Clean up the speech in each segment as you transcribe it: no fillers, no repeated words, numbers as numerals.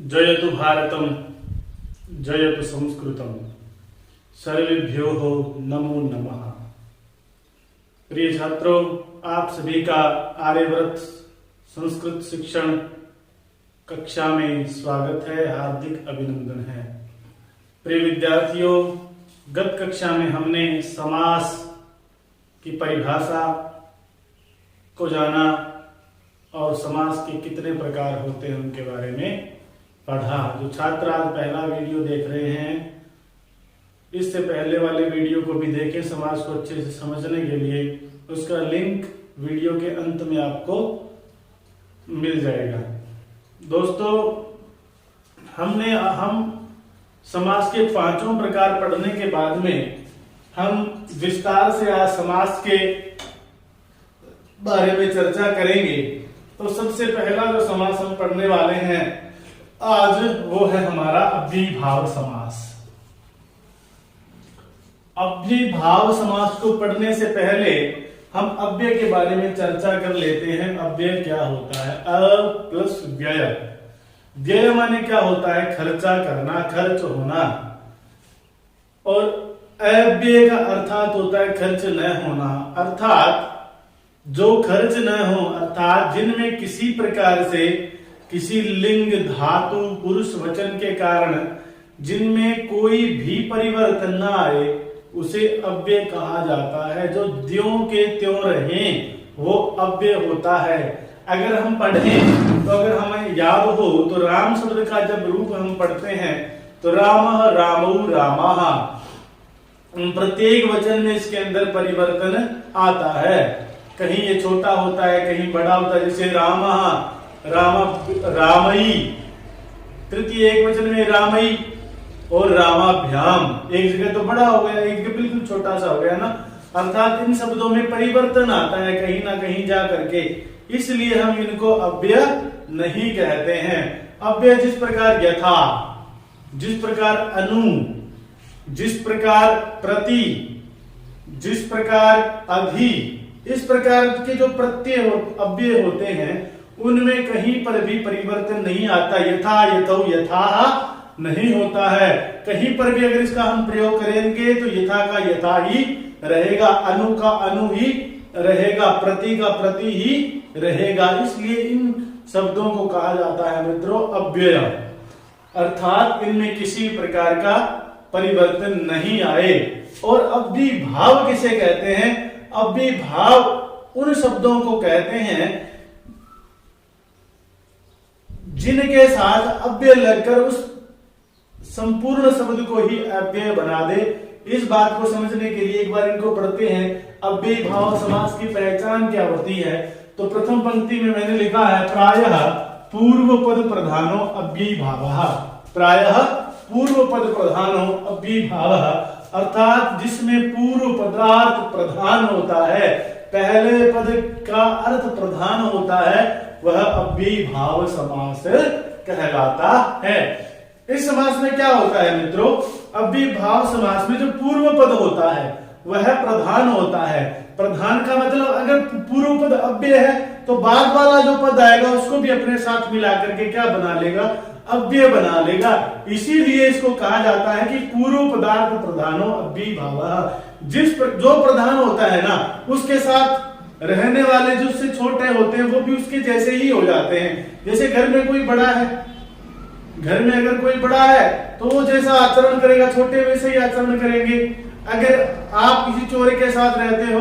जयतु भारतम जयतु संस्कृतम सर्वेभ्यो नमो नमः। प्रिय छात्रों, आप सभी का आर्यव्रत संस्कृत शिक्षण कक्षा में स्वागत है, हार्दिक अभिनंदन है। प्रिय विद्यार्थियों, गत कक्षा में हमने समास की परिभाषा को जाना और समास के कितने प्रकार होते हैं उनके बारे में पढ़ा। जो छात्र आज पहला वीडियो देख रहे हैं, इससे पहले वाले वीडियो को भी देखें समास को अच्छे से समझने के लिए। उसका लिंक वीडियो के अंत में आपको मिल जाएगा। दोस्तों, हम समास के पांचों प्रकार पढ़ने के बाद में हम विस्तार से आज समास के बारे में चर्चा करेंगे। तो सबसे पहला जो समास हम पढ़ने वाले हैं आज, वो है हमारा अव्ययीभाव समास। अव्ययीभाव समास को पढ़ने से पहले हम अव्यय के बारे में चर्चा कर लेते हैं। अव्यय क्या होता है? अ प्लस व्यय। व्यय माने क्या होता है? खर्चा करना, खर्च होना। और अव्यय का अर्थात होता है खर्च न होना, अर्थात जो खर्च न हो, अर्थात जिनमें किसी प्रकार से किसी लिंग, धातु, पुरुष वचन के कारण जिनमें कोई भी परिवर्तन न आए, उसे अव्यय कहा जाता है। जो ज्यों के त्यों रहे वो अव्यय होता है। अगर हम पढ़ें तो अगर हमें याद हो तो राम शब्द का जब रूप हम पढ़ते हैं तो रामः, रामौ, रामाः, प्रत्येक वचन में इसके अंदर परिवर्तन आता है। कहीं ये छोटा होता है, कहीं बड़ा होता है। जैसे रामः, रामई, तृतीय एक वचन में रामई, और रामाभ्याम एक जगह तो बड़ा हो गया, एक जगह बिल्कुल छोटा सा हो गया ना। अर्थात इन शब्दों में परिवर्तन आता है कहीं ना कहीं जा करके, इसलिए हम इनको अव्यय नहीं कहते हैं। अव्यय जिस प्रकार यथा, जिस प्रकार अनु, जिस प्रकार प्रति, जिस प्रकार अधि, इस प्रकार के जो प्रत्यय अव्यय होते हैं उनमें कहीं पर भी परिवर्तन नहीं आता। यथा, यथौ, यथाः नहीं होता है। कहीं पर भी अगर इसका हम प्रयोग करेंगे तो यथा का यथा ही रहेगा, अनु का अनु ही रहेगा, प्रति का प्रति ही रहेगा। इसलिए इन शब्दों को कहा जाता है मित्रों अव्यय, अर्थात इनमें किसी प्रकार का परिवर्तन नहीं आए। और अव्ययीभाव किसे कहते हैं? अव्ययीभाव उन शब्दों को कहते हैं जिनके साथ अव्यय लगकर उस संपूर्ण शब्द को ही अव्यय बना दे। इस बात को समझने के लिए एक बार इनको पढ़ते हैं। अव्ययीभाव समास की पहचान क्या होती है? तो प्रथम पंक्ति में मैंने लिखा है प्रायः पूर्व पद प्रधानो अव्ययीभावः। प्रायः पूर्व पद प्रधानो अव्ययीभावः, अर्थात जिसमें पूर्व पदार्थ प्रधान होता है, पहले पद का अर्थ प्रधान होता है, वह अव्ययीभाव समास कहलाता है। इस समास में क्या होता है मित्रों? अव्ययीभाव समास में जो पूर्व पद होता है वह प्रधान होता है। प्रधान का मतलब अगर पूर्व पद अव्यय है तो बाद वाला जो पद आएगा उसको भी अपने साथ मिला करके क्या बना लेगा? अव्यय बना लेगा। इसीलिए इसको कहा जाता है कि पूर्व पदार्थ प्रधानो अव्ययीभावः। जो प्रधान होता है ना, उसके साथ रहने वाले जो उससे छोटे होते हैं वो भी उसके जैसे ही हो जाते हैं। जैसे घर में कोई बड़ा है, घर में अगर कोई बड़ा है तो वो जैसा आचरण करेगा छोटे वैसे ही आचरण करेंगे। अगर आप किसी चोर के साथ रहते हो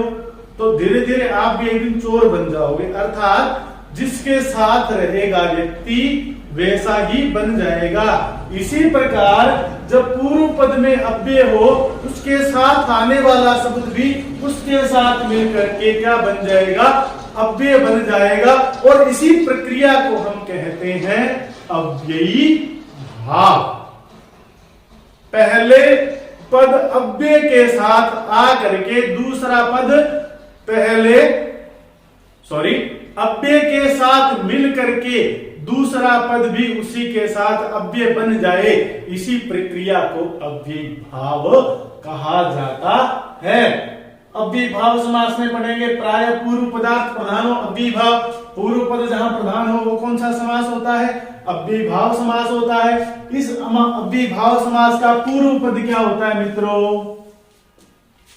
तो धीरे धीरे आप भी एक दिन चोर बन जाओगे। अर्थात जिसके साथ रहेगा व्यक्ति वैसा ही बन जाएगा। इसी प्रकार जब पूर्व पद में अव्यय हो, उसके साथ आने वाला शब्द भी उसके साथ मिलकर के क्या बन जाएगा? अव्यय बन जाएगा। और इसी प्रक्रिया को हम कहते हैं अव्ययी भाव। पहले पद अव्यय के साथ आ करके दूसरा पद अव्यय के साथ मिल करके दूसरा पद भी उसी के साथ अव्यय बन जाए, इसी प्रक्रिया को अव्ययीभाव कहा जाता है। अव्ययीभाव समास में पढ़ेंगे प्राय पूर्व पदार्थ प्रधानो अव्ययीभाव। पूर्व पद जहां प्रधान हो वो कौन सा समास होता है? अव्ययीभाव समास होता है। इस अव्ययीभाव समास का पूर्व पद क्या होता है मित्रों?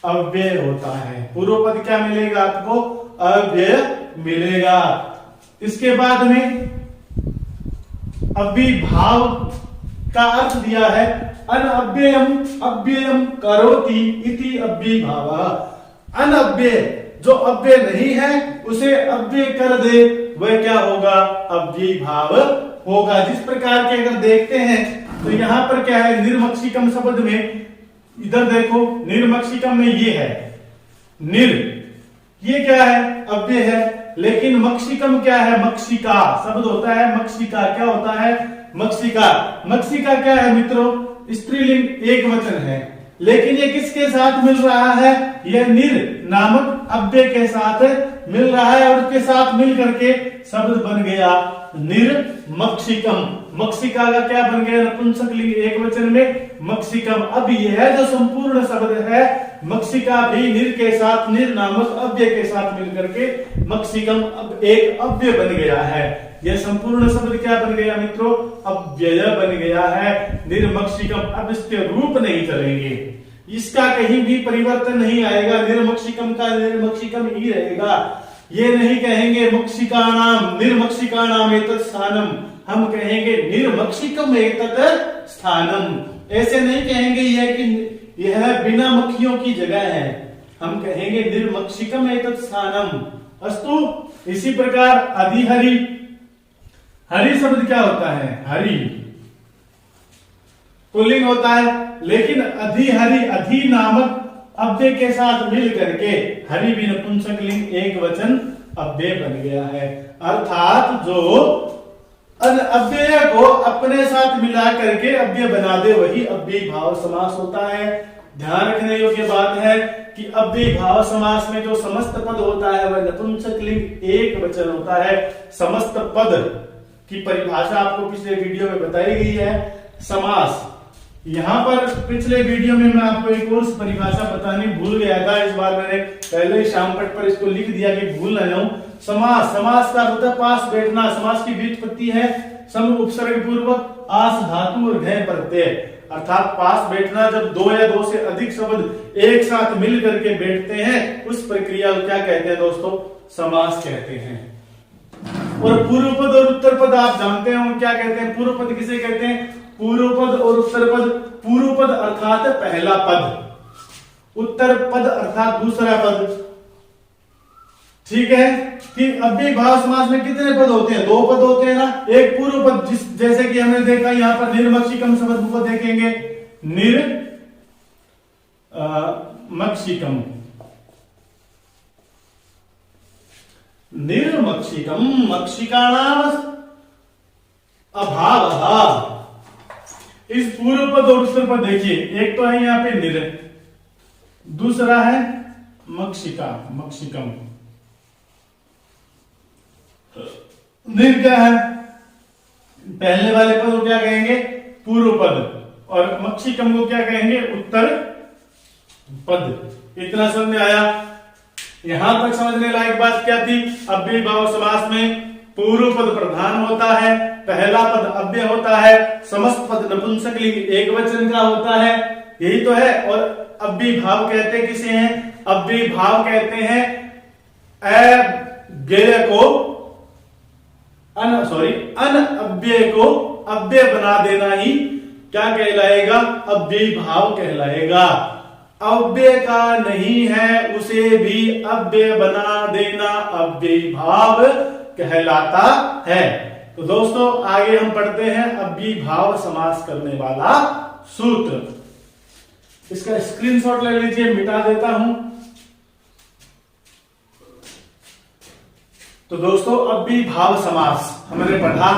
अव्यय होता है। पूर्व पद क्या मिलेगा आपको? अव्यय मिलेगा। इसके बाद में अव्ययीभाव का अर्थ दिया है अनअव्ययम अव्ययम करोति इति अव्ययीभावः। अनअव्यय जो अव्यय नहीं है उसे अव्यय कर दे वह क्या होगा? अव्ययीभाव होगा। जिस प्रकार के अगर देखते हैं तो यहां पर क्या है? निर्मक्षिकम शब्द में इधर देखो, निर्मक्षिकम में ये है निर, ये क्या है? अव्यय है। लेकिन मक्षिकम क्या है? मक्षिका शब्द होता है। मक्षिका क्या होता है? मक्षिका। मक्षिका क्या है मित्रों? स्त्रीलिंग एक वचन है। लेकिन ये किसके साथ मिल रहा है? यह निर नामक अव्यय के साथ मिल रहा है और उसके साथ मिल करके शब्द बन गया निर्मक्षिकम। मक्षिका का क्या बन गया? नपुंसकलिंग एक वचन में मक्षिकम। अब यह जो संपूर्ण शब्द है मक्षिका भी निर के साथ, निर नामक अव्यय के साथ मिलकर के मक्षिकम अब एक अव्यय बन गया है। यह संपूर्ण शब्द क्या बन गया मित्रों? अव्यय बन गया है निर्मक्षिकम। अब इसके रूप नहीं चलेंगे, इसका कहीं भी परिवर्तन नहीं आएगा। निर्मक्षिकम का निर्मक्षिकम ही रहेगा। ये नहीं कहेंगे मक्षिकाणाम निर्मक्षिकाणाम एतत् स्थानम, हम कहेंगे निर्मक्षिकम एतत् स्थानम। ऐसे नहीं कहेंगे यह कि यह बिना मक्खियों की जगह है, हम कहेंगे निर्मक्षिकम एतत् स्थानम। अस्तु। इसी प्रकार अधिहरि, हरि शब्द क्या होता है? हरि पुल्लिंग होता है। लेकिन अधिहरि अधि नामक अव्यय के साथ मिल करके हरि भी नपुंसकलिंग एक वचन अव्यय बन गया है। अर्थात जो अव्यय को अपने साथ मिला करके अव्यय बना दे वही अव्ययीभाव समास होता है। ध्यान रखने योग्य बात है कि अव्ययीभाव समास में जो समस्त पद होता है वह नपुंसकलिंग एक वचन होता है। समस्त पद की परिभाषा आपको पिछले वीडियो में बताई गई है। समास यहां पर पिछले वीडियो में मैं आपको एक और परिभाषा बताने भूल गया था। इस बार मैंने पहले ही शामपट पर इसको लिख दिया कि भूल न जाऊं। समास, समास का मतलब पास बैठना। समास की व्युत्पत्ति है सम उपसर्ग पूर्वक आस धातु और घय प्रत्यय, अर्थात पास बैठना। जब दो या दो से अधिक शब्द एक साथ मिल करके बैठते हैं उस प्रक्रिया को क्या कहते हैं दोस्तों? समास कहते हैं। और पूर्व पद और उत्तर पद आप जानते हैं क्या कहते हैं? पूर्व पद किसे कहते हैं? पूर्व पद और उत्तर पद। पूर्व पद अर्थात पहला पद, उत्तर पद अर्थात दूसरा पद। ठीक है कि अव्ययीभाव समास में कितने पद होते हैं? दो पद होते हैं ना। एक पूर्व पद जैसे कि हमने देखा यहां पर निर्मक्षिकम शब्द को देखेंगे, निर्मक्षिकम, निर्मक्षिकम मक्षिकाणाम अभावः। इस पूर्व पद और उत्तर पद देखिए, एक तो है यहां पे निर, दूसरा है मक्षिका, मक्षिकम। निर क्या है? पहले वाले पद को क्या कहेंगे? पूर्व पद। और मक्षिकम को क्या कहेंगे? उत्तर पद। इतना समझ में आया? यहां तक समझने लायक बात क्या थी? अव्ययीभाव समास में पूर्व पद प्रधान होता है, पहला पद अव्यय होता है, समस्त पद नपुंसकलिंग एक वचन का होता है, यही तो है। और अव्ययीभाव कहते किसे हैं? अव्ययीभाव कहते हैं अव्यय को अनअव्यय को अव्यय बना देना ही क्या कहलाएगा? अव्ययीभाव कहलाएगा। अव्यय का नहीं है उसे भी अव्यय बना देना अव्ययीभाव कहलाता है। तो दोस्तों आगे हम पढ़ते हैं अव्ययीभाव समास करने वाला सूत्र। इसका स्क्रीनशॉट ले लीजिए, मिटा देता हूं। तो दोस्तों अव्ययीभाव समास हमने पढ़ा।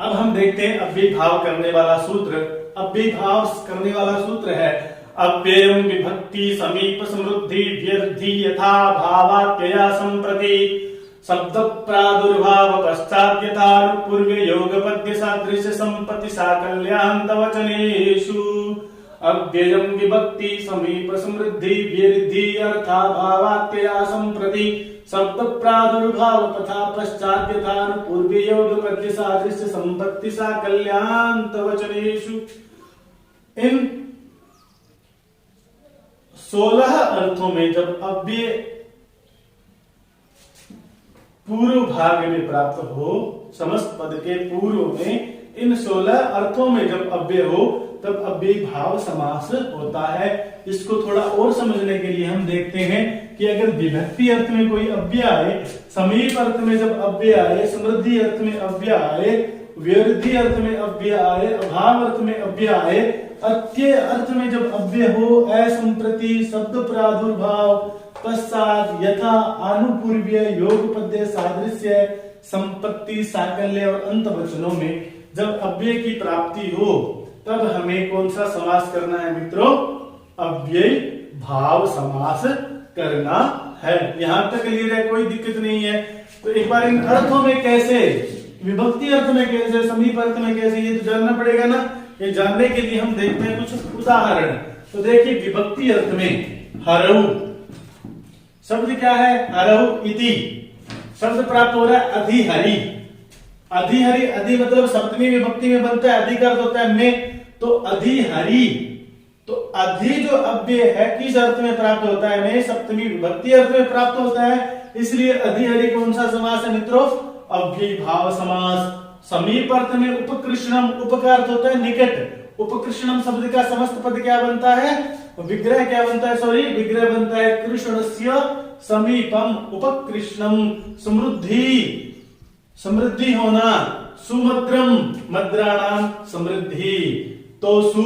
अब हम देखते हैं अव्ययीभाव करने वाला सूत्र। अव्ययीभाव करने वाला सूत्र है अव्ययम विभक्ति समीप समृद्धि व्यर्थि यथा भावाप्यया संप्रति शब्द प्रादुर्भाव पश्चात यथा पूर्व योग पद्य सादृश्य संपत्ति साकल्यान्त वचनेषु। अव्ययम विभक्ति समीप समृद्धि वृद्धि अर्थाभावात्यया संप्रति शब्द प्रादुर्भाव तथा पश्चात यथानुपूर्वी योग पद्य सादृश्य संपत्ति साकल्यान्त वचनेषु। इन 16 अर्थों में जब अव्यय पूर्व भाग में प्राप्त हो, समस्त पद के पूर्व में इन 16 अर्थों में जब अव्यय हो तब अव्ययी भाव समास होता है। इसको थोड़ा और समझने के लिए हम देखते हैं कि अगर विभक्ति अर्थ में कोई अव्यय आए, समीप अर्थ में जब अव्यय आए, समृद्धि अर्थ में अव्यय आए, वृद्धि अर्थ में अव्यय आए, अभाव अर्थ में अव्यय आए, अत्यय अर्थ में जब अव्यय हो, असंप्रति शब्द प्रादुर्भाव पश्चात यथा अनुपूर्व्य योग पद्य सादृश्य संपत्ति साकल्य और अंत वचनों में जब अव्यय की प्राप्ति हो तब हमें कौन सा समास करना है मित्रों? अव्ययी भाव समास करना है। यहां तक क्लियर है, कोई दिक्कत नहीं है। तो एक बार इन अर्थों में कैसे, विभक्ति अर्थ में कैसे, समीप अर्थ में कैसे, ये तो जानना पड़ेगा ना। ये जानने के लिए हम देखते हैं कुछ उदाहरण। तो देखिए विभक्ति अर्थ में हरऊ शब्द क्या है? हरऊ इति शब्द प्राप्त हो रहा है अधिहरि। अधिहरि, अधि मतलब सप्तमी विभक्ति में बनता है, अधि का अर्थ होता है में, तो अधिहरि। तो अधि जो अव्यय है किस अर्थ में प्राप्त होता है? में, सप्तमी विभक्ति अर्थ में प्राप्त होता है, इसलिए अधिहरि कौन सा समास है मित्रों? अव्ययी भाव समास। समीप अर्थ में उपकृष्णम, उप का अर्थ होता है निकट। उपकृष्णम शब्द का समस्त पद क्या बनता है? विग्रह क्या बनता है? सॉरी, विग्रह बनता है कृष्णस्य समीपम उपकृष्णम। समृद्धि, समृद्धि होना, सुमद्रम मद्राणाम समृद्धि। तो सु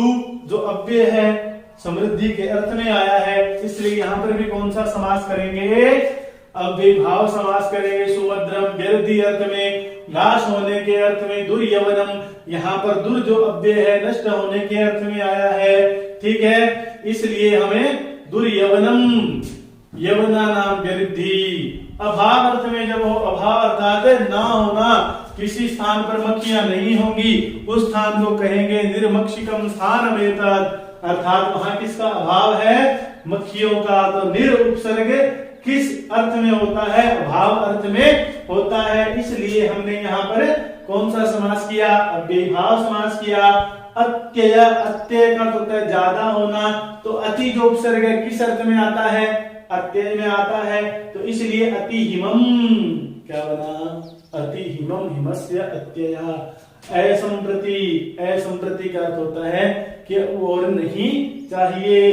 जो अव्यय है समृद्धि के अर्थ में आया है, इसलिए यहां पर भी कौन सा समास करेंगे? अव्ययी भाव समास करेंगे। सुमद्रम वृद्धि अर्थ में, नाश होने के अर्थ में। दुर्यवनम, यहाँ पर दुर जो अव्यय है नष्ट होने के अर्थ में आया है, ठीक है, इसलिए हमें दुर्यवनम यवना नाम वृद्धि। अभाव अर्थ में जब हो, अभाव अर्थात ना होना, किसी स्थान पर मक्खियां नहीं होंगी, उस स्थान को कहेंगे निर्मक्षिकम स्थानम एतत्, अर्थात वहां किसका अभाव है? मक्खियों का। तो निर उपसर्ग किस अर्थ में होता है? अभाव अर्थ में होता है, इसलिए हमने यहाँ पर कौन सा समास किया? अव्ययी भाव समास किया। अत्यय, अत्यय का होता है ज्यादा होना, तो अति जो उपसर्ग है किस अर्थ में आता है? अत्यय में आता है, तो इसलिए अति हिमम क्या बना? अति हिमम, हिमस्य अत्यया। असंप्रति, असंप्रति का अर्थ होता है कि और नहीं चाहिए,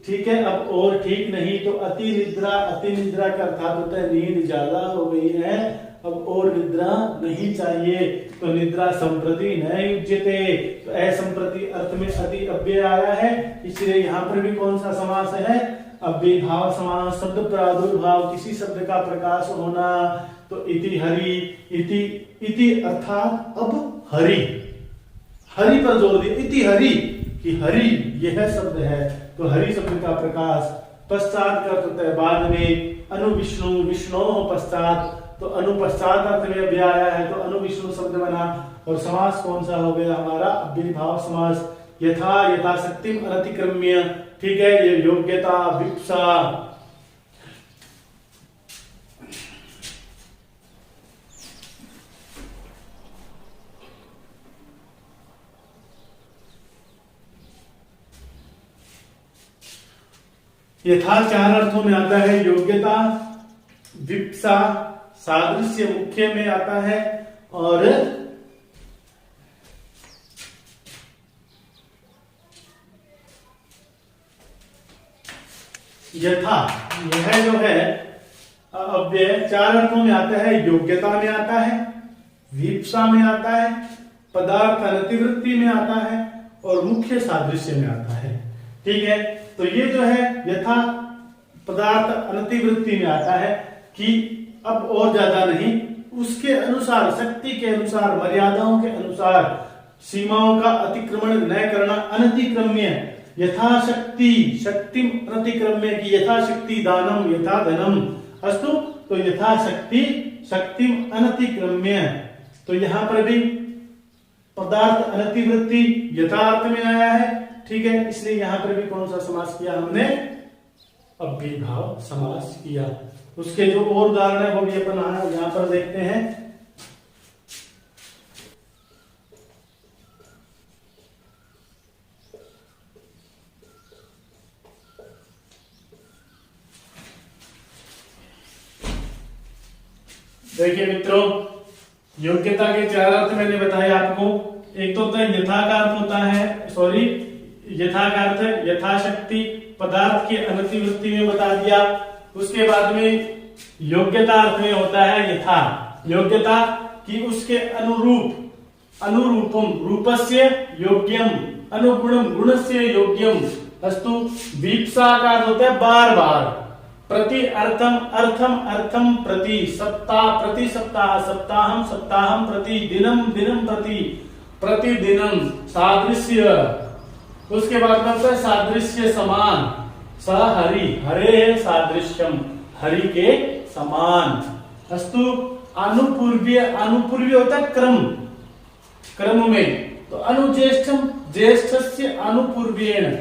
ठीक है। अब और ठीक नहीं, तो अति निद्रा, अति निद्रा का अर्थात होता है नींद ज्यादा हो गई है, अब और निद्रा नहीं चाहिए, तो निद्रा संप्रति न युज्यते। तो असंप्रति अर्थ में अति अव्यय आया है, इसलिए यहाँ पर भी कौन सा समास है? अव्ययी भाव समास। शब्द प्रादुर्भाव, किसी शब्द का प्रकाश होना, तो इति हरि, इति इति अर्थात अब हरि, हरि पर जोर दिया, इति हरि कि हरि यह शब्द है, तो हरि शब्द का प्रकाश। पश्चात का होता है बाद में। अनुविष्णु, विष्णु पश्चात, तो अनुपश्चात अर्थ में अव्यय आया है, तो अनुविष्णु शब्द बना। और समास कौन सा हो गया हमारा? अव्ययी भाव समास। यथा, यथाशक्तिम अनतिक्रम्य, ठीक है, ये योग्यता, विप्सा। यथा 4 अर्थों में आता है, योग्यता, विप्सा, सादृश्य मुख्य में आता है, और यथा, यह जो है अव्यय 4 अर्थों में आता है। योग्यता में आता है, विप्सा में आता है, पदार्थ अनतिवृत्ति में आता है, और मुख्य सादृश्य में आता है, ठीक है। तो ये जो है यथा पदार्थ अनतिवृत्ति में आता है कि अब और ज्यादा नहीं, उसके अनुसार, शक्ति के अनुसार, मर्यादाओं के अनुसार, सीमाओं का अतिक्रमण न करना। अनतिक्रम्य, यथाशक्ति, शक्ति अनतिक्रम्य की, यथाशक्ति दानम यथा धनम अस्तु, तो यथाशक्ति शक्ति अनतिक्रम्य। तो यहां पर भी पदार्थ अनतिवृत्ति यथार्थ में आया है, ठीक है, इसलिए यहां पर भी कौन सा समास किया हमने, अव्ययीभाव समास किया। उसके जो और उदाहरण है वो भी अपन यहां पर देखते हैं। देखिए मित्रों, योग्यता के चार अर्थ मैंने बताया आपको। एक तो होता है यथा का अर्थ होता है, सॉरी यथा का अर्थ यथाशक्ति, पदार्थ की अनतिवृत्ति में बता दिया। उसके बाद में योग्यता अर्थ में होता है यथा, योग्यता की उसके अनुरूप, अनुरूपम रूपस्य योग्यम, अनुगुणम गुणस्य योग्यम अस्तु। वीप्सा का अर्थ होता है बार बार, प्रति अर्थम अर्थम अर्थम प्रति, सप्ताह प्रति सप्ताह, सप्ताहम सप्ताहम प्रति, दिनम दिनम प्रति, प्रतिदिनम, सादृश्य। उसके बाद में होता है सादृश्य समान, स हरि, हरे है सादृश्यम, हरि के समान अस्तु। अनुपूर्वीय, अनुपूर्वीय होता है क्रम, क्रम में, तो अनुज्येष्ठम ज्येष्ठस्य अनुपूर्वेण।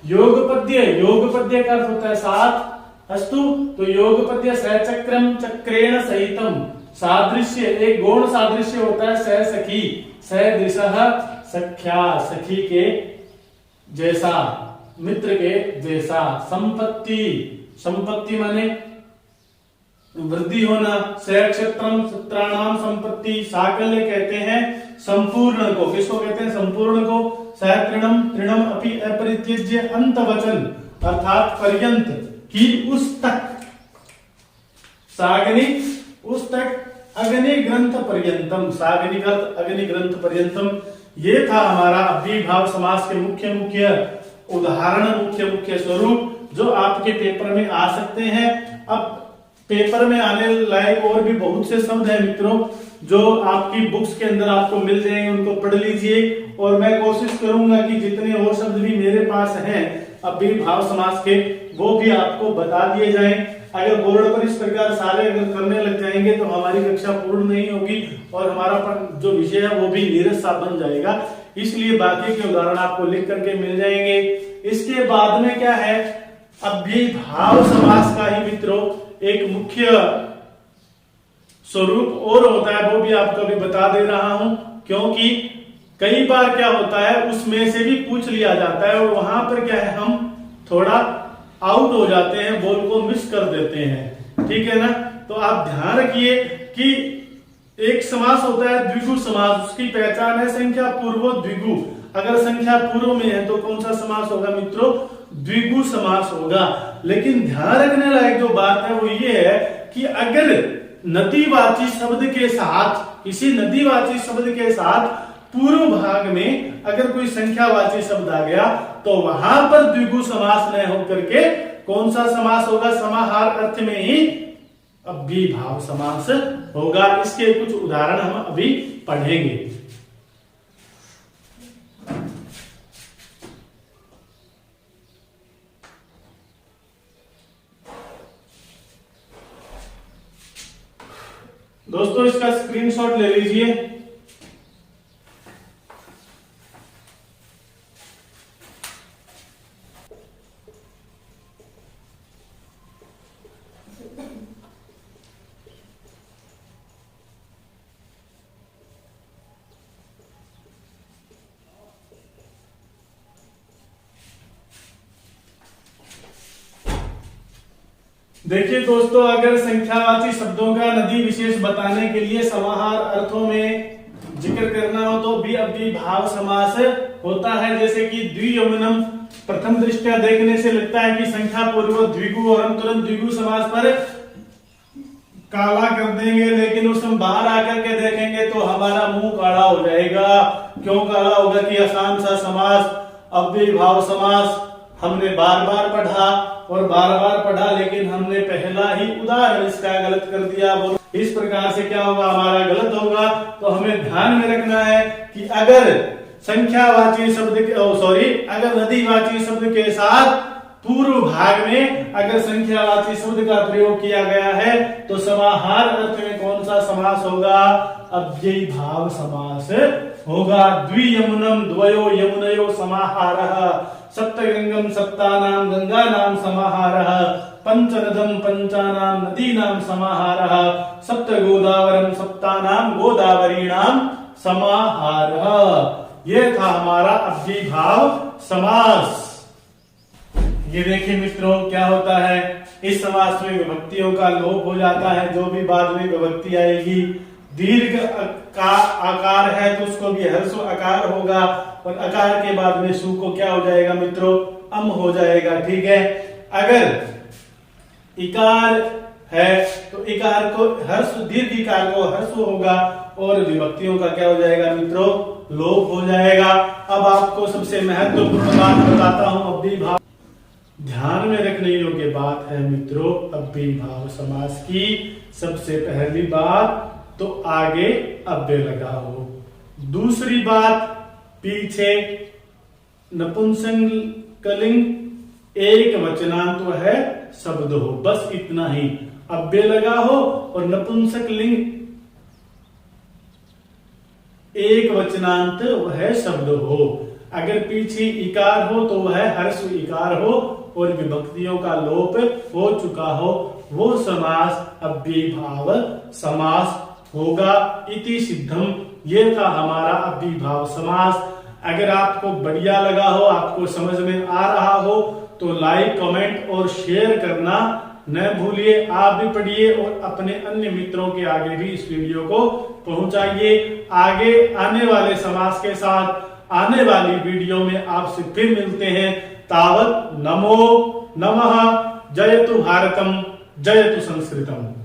योगपद्य, योगपद्य का अर्थ होता है साथ अस्तु, तो योगपद्य सहचक्रम चक्रेण सहितम, सादृश्य एक गौण सादृश्य होता है सह सखी, सदृशः सख्या, सखी के जैसा, मित्र के जैसा। संपत्ति, संपत्ति माने वृद्धि होना, सहक्षत्रम चित्राणाम संपत्ति। साकल्य कहते हैं संपूर्ण को, किसको कहते हैं, संपूर्ण को। सहतृणम तृणम अपि अपरित्यज्य अंतवचन, अर्थात पर्यंत की उस तक, सागनी उस तक, अग्नि ग्रंथ पर्यंतम, सागनी ग्रंथ अग्नि ग्रंथ पर्यंतम। ये था हमारा अव्ययीभाव समास के मुख्य मुख्य उदाहरण, मुख्य मुख्य स्वरूप जो आपके पेपर में आ सकते हैं। अब पेपर में आने लायक और भी बहुत से शब्द हैं मित्रों, जो आपकी बुक्स के अंदर आपको मिल जाएंगे, उनको पढ़ लीजिए। और मैं कोशिश करूंगा कि जितने और शब्द भी मेरे पास हैं अव्ययीभाव समास के, वो भी आपको बता दिए जाएं। अगर बोर्ड पर इस प्रकार सारे अगर करने लग जाएंगे तो हमारी कक्षा पूर्ण नहीं होगी और हमारा जो विषय है वो भी नीरस सा बन जाएगा। इसलिए बाकी के उदाहरण आपको लिख करके मिल जाएंगे। इसके बाद में क्या है, अव्ययीभाव समास का ही मित्रों एक मुख्य स्वरूप और होता है, वो भी आपको अभी बता दे रहा हूं, क्योंकि कई बार क्या होता है उसमें से भी पूछ लिया जाता है और वहां पर क्या है हम थोड़ा आउट हो जाते हैं, बोल को मिस कर देते हैं, ठीक है ना। तो आप ध्यान रखिए कि एक समास होता है द्विगु समास, उसकी पहचान है संख्या पूर्व द्विगु। अगर संख्या पूर्व में है तो कौन सा समास होगा मित्रों, द्विगु समास होगा। लेकिन ध्यान रखने लायक जो बात है वो ये है कि अगर नदीवाची शब्द के साथ, किसी नदीवाची शब्द के साथ पूर्व भाग में अगर कोई संख्यावाची शब्द आ गया तो वहां पर द्विगु समास न होकर के कौन सा समास होगा, समाहार अर्थ में ही अव्ययीभाव समास होगा। इसके कुछ उदाहरण हम अभी पढ़ेंगे। दोस्तों इसका स्क्रीनशॉट ले लीजिए। देखिए दोस्तों, अगर संख्यावाची शब्दों का नदी विशेष बताने के लिए समाहार अर्थों में जिक्र करना हो तो भी अव्ययीभाव समास होता है। जैसे कि द्वियमुनम, प्रथम दृष्टया देखने से लगता है कि संख्या पूर्व द्विगु और हम तुरंत द्विगु समास पर काला कर देंगे, लेकिन उस हम बाहर आकर के देखेंगे तो हमारा मुंह काला हो जाएगा। क्यों काला होगा कि आसान सा समास अव्ययीभाव समास हमने बार बार पढ़ा और बार बार पढ़ा, लेकिन हमने पहला ही उदाहरण इसका गलत कर दिया। वो इस प्रकार से क्या होगा, हमारा गलत होगा। तो हमें ध्यान में रखना है कि अगर संख्यावाची शब्द अगर नदीवाची शब्द के साथ पूर्व भाग में अगर संख्यावाची शब्द का प्रयोग किया गया है तो समाहार अर्थ में कौन सा समास होगा, अव्ययीभाव समास होगा। द्वियमुनम द्वयो यमुनयो समाहारः, सप्तगंगम सप्तानां गंगानां समाहारः, पंचनदं पंचानां नदीनां समाहारः, सप्तगोदावरम सप्तानां गोदावरीणां समाहारः। ये था हमारा अव्ययीभाव समास। ये देखिए मित्रों क्या होता है, इस समास में विभक्तियों का लोप हो जाता है। जो भी बाद में विभक्ति आएगी, दीर्घ का आकार है तो उसको भी ह्रस्व आकार होगा, और आकार के बाद में सु को क्या हो जाएगा मित्रों, अम हो जाएगा। ठीक है, अगर इकार है तो इकार को ह्रस्व, दीर्घ इकार को ह्रस्व होगा, और विभक्तियों का क्या हो जाएगा मित्रों, लोप हो जाएगा। अब आपको सबसे महत्वपूर्ण बात बताता हूं अव्ययीभाव, ध्यान में रखने योग्य बात है मित्रों अव्ययीभाव समास की। सबसे पहली बात तो आगे अव्यय लगा हो, दूसरी बात पीछे नपुंसकलिंग एक वचनांत है शब्द हो, बस इतना ही। अव्यय लगा हो और नपुंसकलिंग एक वचनांत वह शब्द हो। अगर पीछे इकार हो तो वह ह्रस्व इकार हो, और विभक्तियों का लोप हो चुका हो, वो समास अव्ययीभाव समास होगा। इति सिद्धम, ये था हमारा अव्ययीभाव समास। अगर आपको बढ़िया लगा हो, आपको समझ में आ रहा हो, तो लाइक कमेंट और शेयर करना न भूलिए। आप भी पढ़िए और अपने अन्य मित्रों के आगे भी इस वीडियो को पहुंचाइए। आगे आने वाले समास के साथ आने वाली वीडियो में आपसे फिर मिलते हैं। तावत नमो नमः। जयतु भारतम, जयतु संस्कृतम।